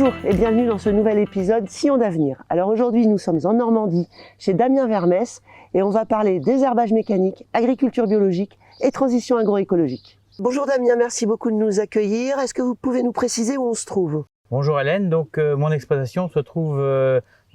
Bonjour et bienvenue dans ce nouvel épisode Sillons d'avenir. Alors aujourd'hui nous sommes en Normandie chez Damien Vermès et on va parler désherbage mécanique, agriculture biologique et transition agroécologique. Bonjour Damien, merci beaucoup de nous accueillir. Est-ce que vous pouvez nous préciser où on se trouve? Bonjour Hélène, donc mon exploitation se trouve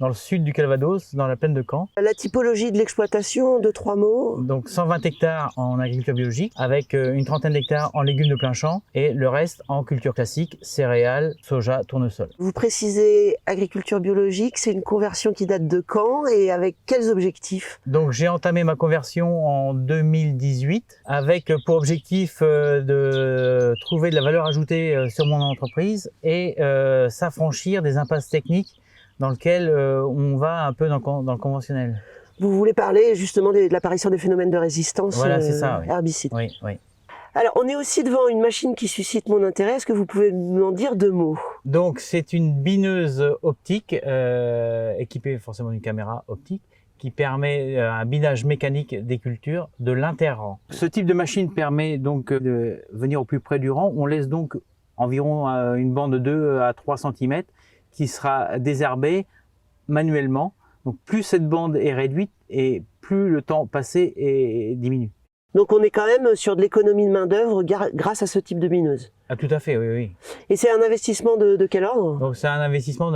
dans le sud du Calvados, dans la plaine de Caen. La typologie de l'exploitation, en 2-3 mots. Donc 120 hectares en agriculture biologique avec une trentaine d'hectares en légumes de plein champ et le reste en culture classique, céréales, soja, tournesol. Vous précisez agriculture biologique, c'est une conversion qui date de quand et avec quels objectifs? Donc j'ai entamé ma conversion en 2018 avec pour objectif de trouver de la valeur ajoutée sur mon entreprise et s'affranchir des impasses techniques dans lesquelles on va un peu dans le conventionnel. Vous voulez parler justement de l'apparition des phénomènes de résistance voilà, c'est ça, oui. herbicides. Oui, oui. Alors, on est aussi devant une machine qui suscite mon intérêt. Est-ce que vous pouvez m'en dire 2 mots? Donc, c'est une bineuse optique équipée forcément d'une caméra optique qui permet un binage mécanique des cultures de l'interrang. Ce type de machine permet donc de venir au plus près du rang. On laisse donc environ une bande de 2 à 3 cm qui sera désherbée manuellement. Donc, plus cette bande est réduite et plus le temps passé diminue. Donc on est quand même sur de l'économie de main-d'œuvre grâce à ce type de bineuse. Ah, tout à fait, oui, oui. Et c'est un investissement de quel ordre? Donc c'est un investissement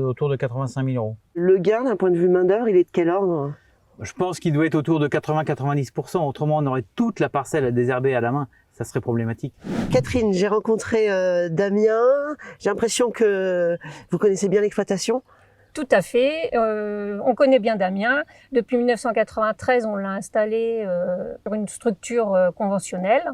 autour de 85 000 euros. Le gain d'un point de vue main-d'œuvre, il est de quel ordre? Je pense qu'il doit être autour de 80-90%. Autrement, on aurait toute la parcelle à désherber à la main. Ça serait problématique. Catherine, j'ai rencontré Damien. J'ai l'impression que vous connaissez bien l'exploitation. Tout à fait. On connaît bien Damien. Depuis 1993, on l'a installé sur une structure conventionnelle.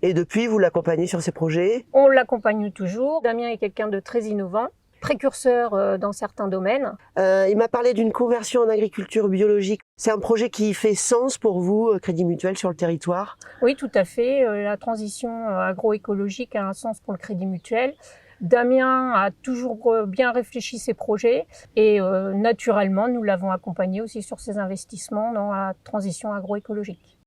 Et depuis, vous l'accompagnez sur ses projets? On l'accompagne toujours. Damien est quelqu'un de très innovant, précurseur dans certains domaines. Il m'a parlé d'une conversion en agriculture biologique. C'est un projet qui fait sens pour vous, Crédit Mutuel, sur le territoire? Oui, tout à fait. La transition agroécologique a un sens pour le Crédit Mutuel. Damien a toujours bien réfléchi ses projets et naturellement, nous l'avons accompagné aussi sur ses investissements dans la transition agroécologique.